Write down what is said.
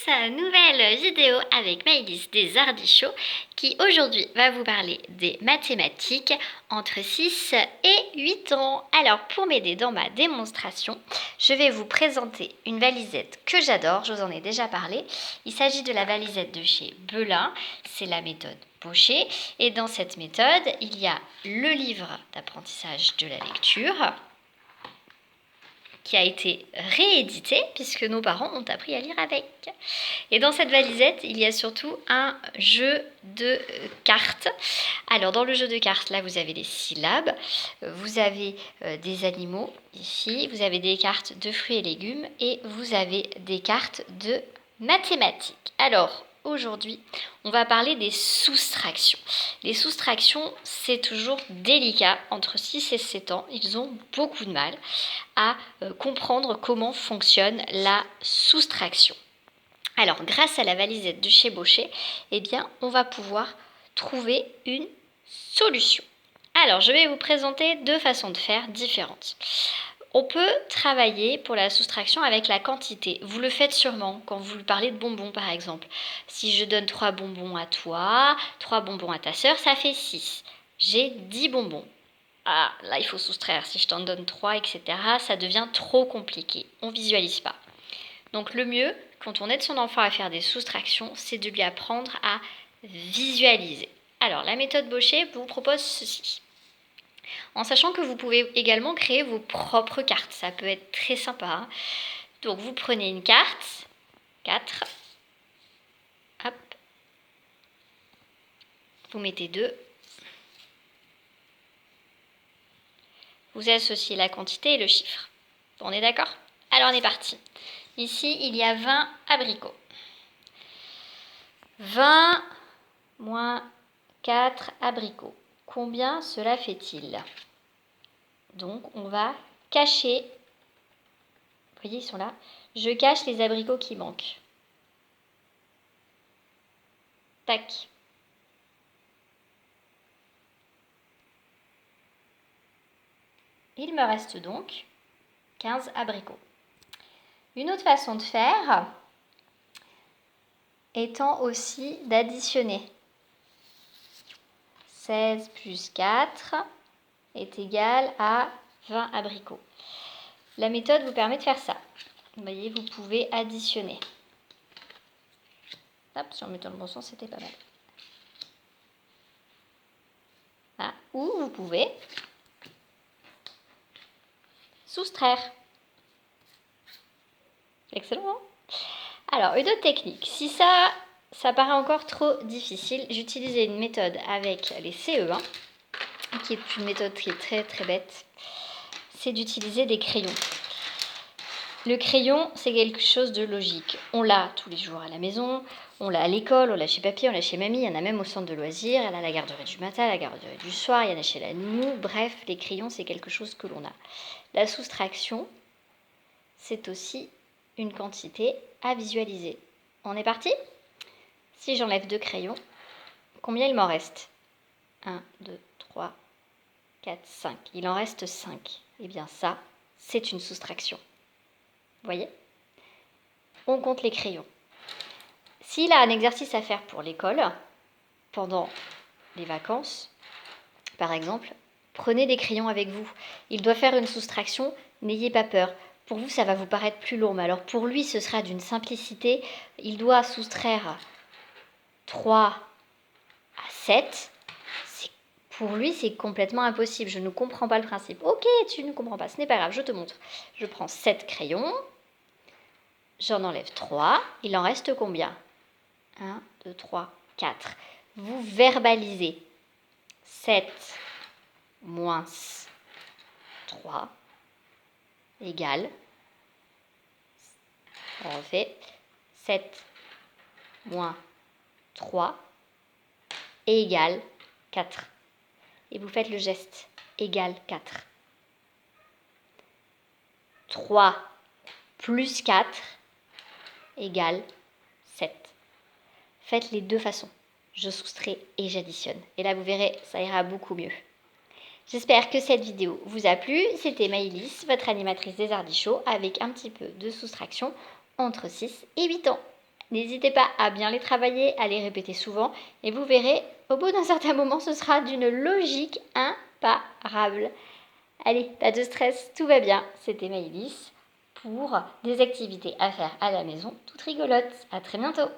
Sa nouvelle vidéo avec Maëlys des Ardichauts qui aujourd'hui va vous parler des mathématiques entre 6 et 8 ans. Alors pour m'aider dans ma démonstration, je vais vous présenter une valisette que j'adore, je vous en ai déjà parlé. Il s'agit de la valisette de chez Belin, c'est la méthode Bochet et dans cette méthode, il y a le livre d'apprentissage de la lecture qui a été réédité puisque nos parents ont appris à lire avec. Et dans cette valisette, il y a surtout un jeu de cartes. Alors dans le jeu de cartes, là vous avez des syllabes, vous avez des animaux ici, vous avez des cartes de fruits et légumes et vous avez des cartes de mathématiques. Alors aujourd'hui, on va parler des soustractions. Les soustractions, c'est toujours délicat. Entre 6 et 7 ans, ils ont beaucoup de mal à comprendre comment fonctionne la soustraction. Alors, grâce à la valisette de chez Bochet, eh bien, on va pouvoir trouver une solution. Alors, je vais vous présenter deux façons de faire différentes. On peut travailler pour la soustraction avec la quantité. Vous le faites sûrement quand vous parlez de bonbons, par exemple. Si je donne 3 bonbons à toi, 3 bonbons à ta sœur, ça fait 6. J'ai 10 bonbons. Ah, là, il faut soustraire. Si je t'en donne 3, etc., ça devient trop compliqué. On ne visualise pas. Donc, le mieux, quand on aide son enfant à faire des soustractions, c'est de lui apprendre à visualiser. Alors, la méthode Bochet vous propose ceci. En sachant que vous pouvez également créer vos propres cartes. Ça peut être très sympa. Hein. Donc, vous prenez une carte, 4. Hop. Vous mettez 2. Vous associez la quantité et le chiffre. On est d'accord? Alors, on est parti. Ici, il y a 20 abricots. 20 moins 4 abricots. Combien cela fait-il? Donc, on va cacher. Vous voyez, ils sont là. Je cache les abricots qui manquent. Tac. Il me reste donc 15 abricots. Une autre façon de faire étant aussi d'additionner. 16 plus 4 est égal à 20 abricots. La méthode vous permet de faire ça. Vous voyez, vous pouvez additionner. Hop, si on met dans le bon sens, c'était pas mal. Ah, ou vous pouvez soustraire. Excellent, hein? Alors, une autre technique. Si ça paraît encore trop difficile, j'utilisais une méthode avec les CE1, qui est une méthode qui est très très bête. C'est d'utiliser des crayons. Le crayon, c'est quelque chose de logique. On l'a tous les jours à la maison, on l'a à l'école, on l'a chez papy, on l'a chez mamie, il y en a même au centre de loisirs, il y en a à la garderie du matin, à la garderie du soir, il y en a chez la nounou. Bref, les crayons, c'est quelque chose que l'on a. La soustraction, c'est aussi une quantité à visualiser. On est parti? Si j'enlève 2 crayons, combien il m'en reste? 1, 2, 3, 4, 5. Il en reste 5. Eh bien ça, c'est une soustraction. Vous voyez? On compte les crayons. S'il a un exercice à faire pour l'école, pendant les vacances, par exemple, prenez des crayons avec vous. Il doit faire une soustraction, n'ayez pas peur. Pour vous, ça va vous paraître plus lourd, mais alors pour lui, ce sera d'une simplicité. Il doit soustraire 3 à 7. Pour lui, c'est complètement impossible. Je ne comprends pas le principe. Ok, tu ne comprends pas, ce n'est pas grave, je te montre. Je prends 7 crayons, j'en enlève 3. Il en reste combien? 1, 2, 3, 4. Vous verbalisez. 7 moins 3 égale. On refait. 7 moins 3 égale 4. Et vous faites le geste égale 4. 3 plus 4 égale 7. Faites les deux façons. Je soustrais et j'additionne. Et là, vous verrez, ça ira beaucoup mieux. J'espère que cette vidéo vous a plu. C'était Maëlys, votre animatrice des Ardichauts, avec un petit peu de soustraction entre 6 et 8 ans. N'hésitez pas à bien les travailler, à les répéter souvent et vous verrez, au bout d'un certain moment, ce sera d'une logique imparable. Allez, pas de stress, tout va bien. C'était Maëlys pour des activités à faire à la maison, toutes rigolotes. À très bientôt.